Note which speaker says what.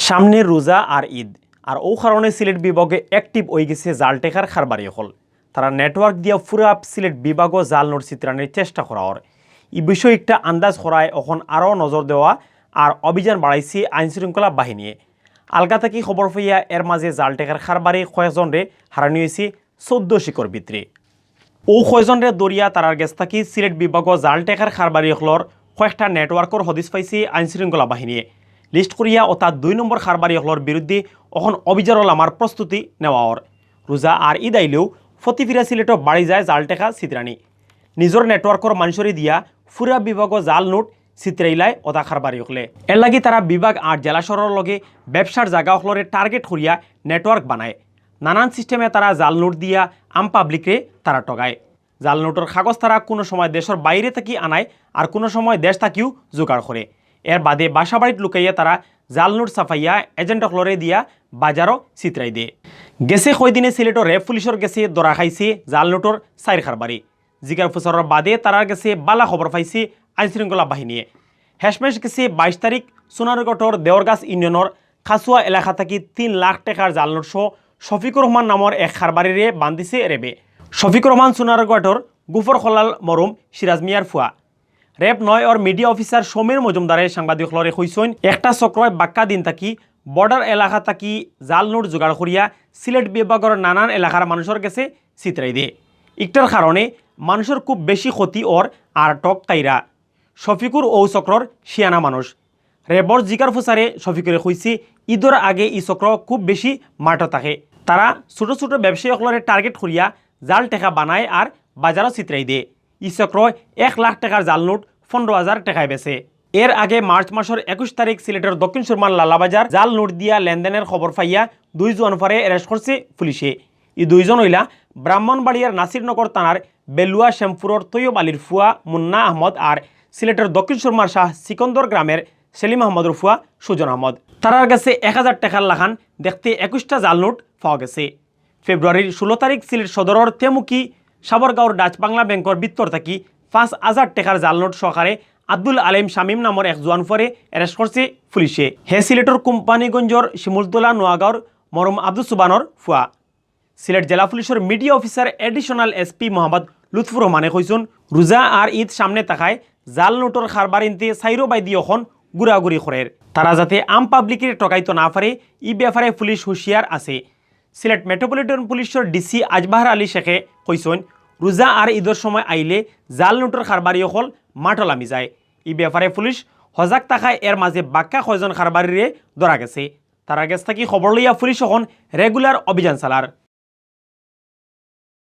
Speaker 1: সামনে রোজা আর ঈদ আর ও কারণে সিলেট বিভাগে অ্যাক্টিভ হয়ে গেছে জাল টেকার খারবারি হল। তারা নেটওয়ার্ক দিয়া পুরা সিলেট বিভাগও জাল নোট চিত্রানোর চেষ্টা করা হয়। এই বিষয়ে একটা আন্দাজ করায় এখন আরও নজর দেওয়া আর অভিযান বাড়াইছে আইনশৃঙ্খলা বাহিনীয়ে। আলগা থেকে খবর পাইয়া এর মাঝে জাল টেকার খারবারি কয়েকজনরে হারানি হয়েছে 14 শিকর ভিতরে। ও কয়েকজনরে দরিয়া তারার গেছ থাকি সিলেট বিভাগও জাল টেকার খারবারি হলর কয়েকটা নেটওয়ার্কর হদিস পাইছে আইনশৃঙ্খলা বাহিনীয়ে। লিস্ট করিয়া অর্থাৎ 2 নম্বর খারবারি হলর বিরুদ্ধে এখন অভিযান আমার প্রস্তুতি নেওয়ার। রোজা আর ঈদ আইলেও ফতিফিরা সিলেটও বাড়ি যায় জাল টেকা চিত্রানি। নিজের নেটওয়ার্কর মানুষরে দিয়া ফুরা বিভাগও জাল নোট চিত্রাইলায় অদা খারবারি হলে এর লাগি তারা বিভাগ আর জেলা শহরের লগে ব্যবসার জায়গা হলরে টার্গেট করিয়া নেটওয়ার্ক বানায়। নানান সিস্টেমে তারা জাল নোট দিয়া আম পাবলিকরে তারা টগায়। জাল নোটের কাগজ তারা কোনো সময় দেশের বাইরে থাকি আনায় আর কোনো সময় দেশ থাকিও জোগাড় করে। এর বাদে বাসা বাড়িত লুকাইয়া তারা জাল নোট সাফাইয়া এজেন্ট হলরে দিয়া বাজারও চিত্রাই দিয়ে। গেছে কয়দিনে সিলেটর রেপ পুলিশের গেছে ধরা খাইছে জাল নোটর 4 খারবারি। জিগার ফুসরের বাদে তারার গেছে বালা খবর পাইছে আইনশৃঙ্খলা বাহিনীয়ে। হেসমেশ গেছে 22 তারিখ সোনারগটর দেওরগাছ ইউনিয়নের খাসুয়া এলাকা থেকে 3 লাখ টাকার জাল নোট সহ শফিকুর রহমান নামের এক খারবারিরে বান্ধিছে রেবে। শফিকুর রহমান সোনারগটর গুফর খলাল মরুম সিরাজ মিয়ার ফুয়া। রেপ 9 और মিডিয়া অফিসার সমীর মজুমদারে সাংবাদিক হলরে কইছেন একটা চক্রয় বাক্কা দিন থাকি বর্ডার এলাকা থাকি জাল নোট জোগাড় করিয়া সিলেট বিভাগের নানান এলাকার মানুষের কাছে চিত্রাই দিয়ে। ইকটার কারণে মানুষের খুব বেশি ক্ষতি ওর আর টক কাইরা। শফিকুর ও চক্রর শিয়ানা মানুষ। রেবর জিকার ফুসারে শফিকুরে কইছে ঈদের আগে এই চক্র খুব বেশি মাঠ থাকে। তারা ছোট ছোট ব্যবসায়ী হলরে টার্গেট করিয়া জাল টেকা বানায় আর বাজারও চিত্রাই দিয়ে। ই চক্র 1 লাখ টাকার জাল নোট 15,000 টাকায় বেছে। এর আগে মার্চ মাসের 21 তারিখ সিলেটের দক্ষিণ সুরমার লালাবাজার জাল নোট দিয়া লেনদেনের খবর পাইয়া 2 জনফারে অ্যারেস্ট করছে পুলিশে। এই 2 জন হইলা ব্রাহ্মণবাড়িয়ার নাসিরনগর থানার বেলুয়া শ্যামপুরের তৈয়ব আলীর ফুয়া মুন্না আহমদ আর সিলেটের দক্ষিণ সুরমার শাহ সিকন্দর গ্রামের সেলিম আহমদের ফুয়া সুজন আহমদ। তারার কাছে 1000 টাকার লাখান দেখতে 21টা জাল নোট পাওয়া গেছে। ফেব্রুয়ারির 16 তারিখ সিলেট সদরের তেমুকি সাবরগাঁওর ডাচ বাংলা ব্যাংকের ভিতর থাকি 5,000 টাকার জাল নোট সহকারে আব্দুল আলিম শামীম নামের এক জোয়ান ফরে অ্যারেস্ট করছে পুলিশে। হে সিলেটর কোম্পানিগঞ্জর শিমুলতলা নোয়াগাঁওর মরম আব্দুল সুবানর ফুয়া। সিলেট জেলা পুলিশের media officer additional SP Mohammad Lutfur রহমানে কইছেন রোজা আর ঈদ সামনে থাকায় জাল নোটর খারবার ইনতে সাইরো বাইদি এখন ঘুরাঘুরি করের। তারা যাতে আম পাবলিকের টকাইতো না পারে ই ব্যাপারে পুলিশ হুঁশিয়ার আছে। সিলেট মেট্রোপলিটন পুলিশের ডিসি আজবাহার আলী শেখে কইছেন রোজা আর ঈদের সময় আইলে জাল নোটর খারবারি হল মাঠলামি যায়। ই ব্যাপারে পুলিশ সজাগ থাকায় এর মাঝে বাক্কা কয়জন খারবারিরে ধরা গেছে। তারা গেছ থাকি খবর লইয়া পুলিশ এখন রেগুলার অভিযান চালার।